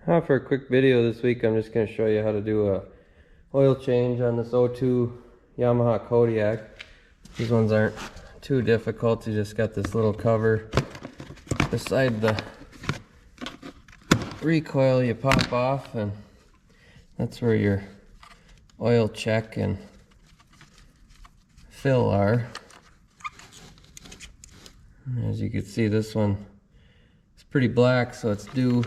For a quick video this week, I'm just going to show you how to do a oil change on this 02 Yamaha Kodiak. These ones aren't too difficult. You just got this little cover beside the recoil you pop off, and that's where your oil check and fill are. And as you can see, this one is pretty black, so it's due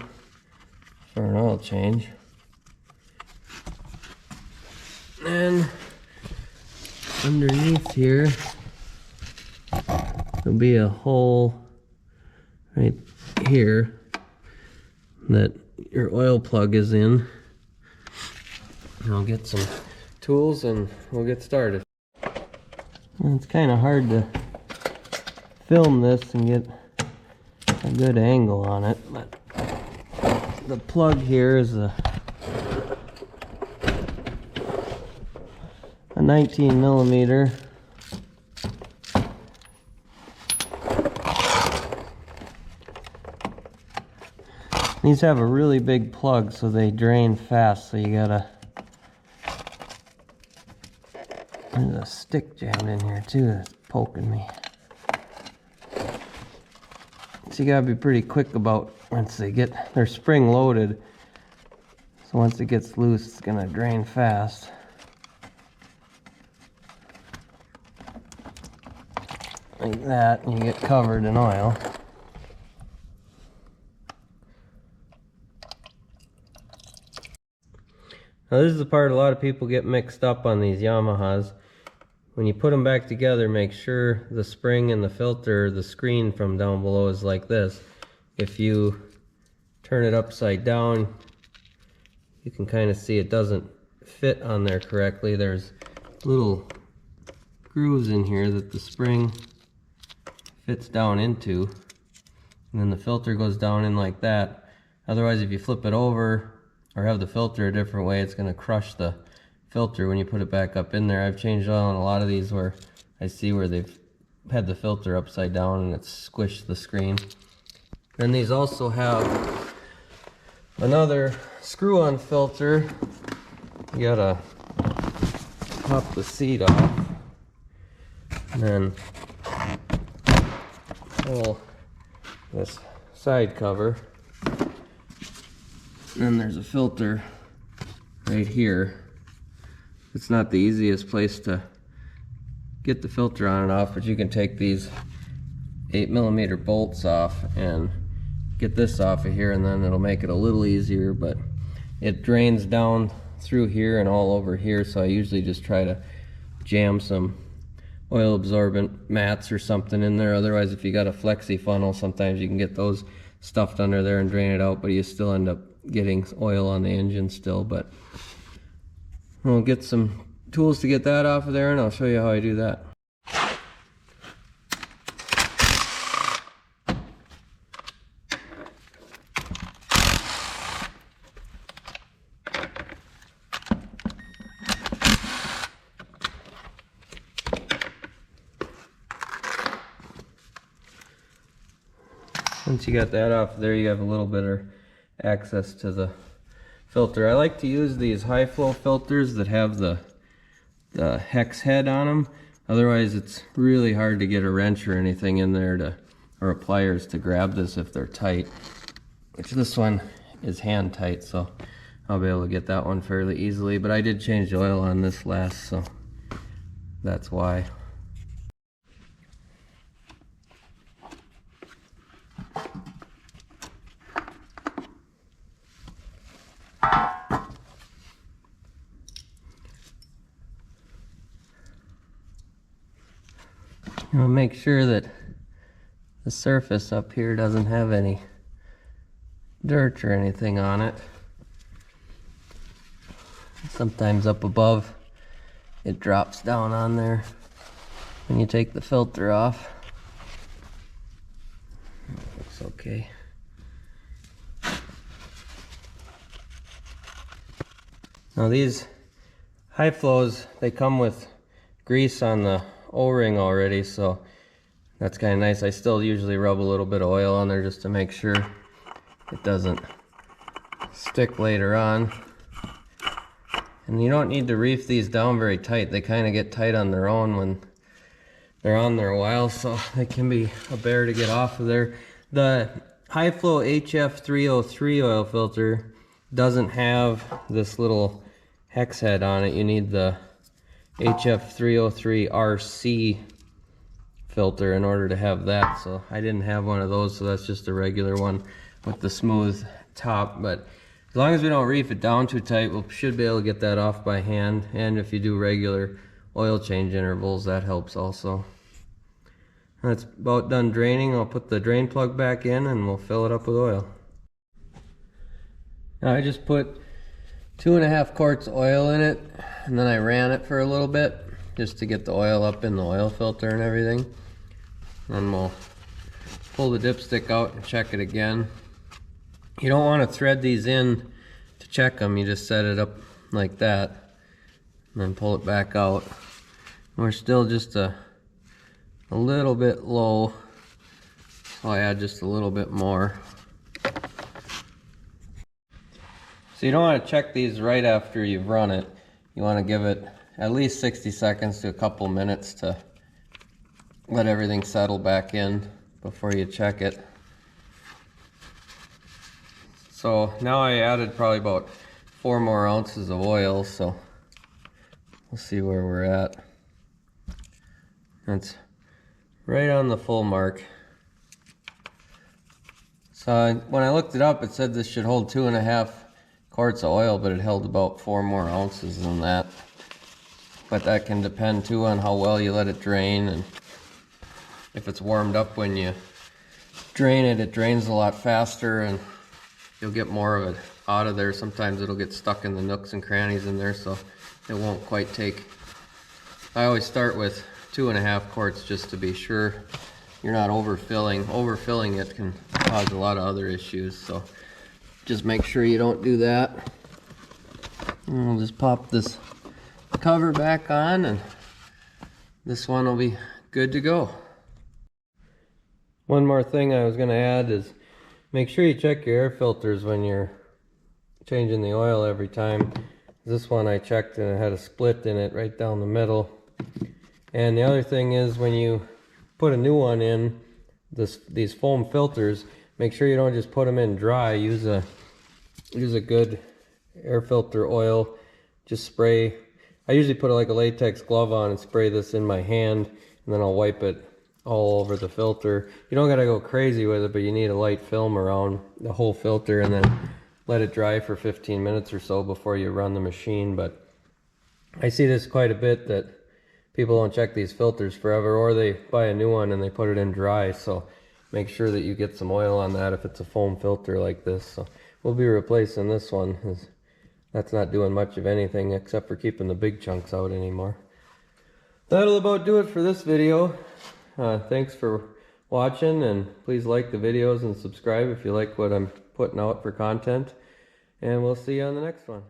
for an oil change. And underneath here there'll be a hole right here that your oil plug is in. And I'll get some tools and we'll get started. And it's kind of hard to film this and get a good angle on it, but the plug here is a 19 millimeter. These have a really big plug, so they drain fast, so you gotta... There's a stick jammed in here too that's poking me. So you gotta be pretty quick about once they get, they're spring loaded, so once it gets loose it's gonna drain fast. Like that, and you get covered in oil. Now this is the part a lot of people get mixed up on these Yamahas. When you put them back together, make sure the spring and the filter, the screen from down below is like this. If you turn it upside down, you can kind of see it doesn't fit on there correctly. There's little grooves in here that the spring fits down into, and then the filter goes down in like that. Otherwise, if you flip it over or have the filter a different way, it's going to crush the filter when you put it back up in there. I've changed oil on a lot of these where I see where they've had the filter upside down and it's squished the screen. Then these also have another screw-on filter. You gotta pop the seat off and then pull this side cover. And then there's a filter right here. It's not the easiest place to get the filter on and off, but you can take these 8mm bolts off and get this off of here, and then it'll make it a little easier. But it drains down through here and all over here, so I usually just try to jam some oil absorbent mats or something in there. Otherwise, if you got a flexi funnel, sometimes you can get those stuffed under there and drain it out, but you still end up getting oil on the engine still. But we'll get some tools to get that off of there, and I'll show you how I do that. Once you got that off there, you have a little bit of access to the filter. I like to use these high flow filters that have the hex head on them. Otherwise, it's really hard to get a wrench or anything in there or pliers to grab this if they're tight. Which this one is hand tight, so I'll be able to get that one fairly easily. But I did change the oil on this last, so that's why. I'll make sure that the surface up here doesn't have any dirt or anything on it. Sometimes up above it drops down on there when you take the filter off. Looks okay. Now these high flows, they come with grease on the O-ring already, so that's kind of nice. I still usually rub a little bit of oil on there just to make sure it doesn't stick later on. And you don't need to reef these down very tight. They kind of get tight on their own when they're on there a while, so they can be a bear to get off of there. The high flow HF303 oil filter doesn't have this little hex head on it. You need the HF303RC filter in order to have that. So I didn't have one of those, so that's just a regular one with the smooth top. But as long as we don't reef it down too tight, we should be able to get that off by hand. And if you do regular oil change intervals, that helps also. That's about done draining. I'll put the drain plug back in and we'll fill it up with oil. Now I just put 2.5 quarts oil in it, and then I ran it for a little bit just to get the oil up in the oil filter and everything. Then we'll pull the dipstick out and check it again. You don't want to thread these in to check them. You just set it up like that and then pull it back out. We're still just a little bit low, so I add just a little bit more. So you don't want to check these right after you've run it. You want to give it at least 60 seconds to a couple minutes to let everything settle back in before you check it. So now I added probably about 4 more ounces of oil, so we'll see where we're at. That's right on the full mark. So when I looked it up, it said this should hold 2.5 quarts of oil, but it held about 4 more ounces than that. But that can depend too on how well you let it drain, and if it's warmed up when you drain it, it drains a lot faster and you'll get more of it out of there. Sometimes it'll get stuck in the nooks and crannies in there, so it won't quite take. I always start with 2.5 quarts just to be sure you're not overfilling. Overfilling it can cause a lot of other issues, so just make sure you don't do that. And we'll just pop this cover back on and this one will be good to go. One more thing I was going to add is make sure you check your air filters when you're changing the oil every time. This one I checked and it had a split in it right down the middle. And the other thing is when you put a new one in, these foam filters, make sure you don't just put them in dry. Use a good air filter oil. Just spray. I usually put like a latex glove on and spray this in my hand, and then I'll wipe it all over the filter. You don't gotta go crazy with it, but you need a light film around the whole filter and then let it dry for 15 minutes or so before you run the machine. But I see this quite a bit, that people don't check these filters forever, or they buy a new one and they put it in dry. So make sure that you get some oil on that if it's a foam filter like this. So we'll be replacing this one. That's not doing much of anything except for keeping the big chunks out anymore. That'll about do it for this video. Thanks for watching, and please like the videos and subscribe if you like what I'm putting out for content. And we'll see you on the next one.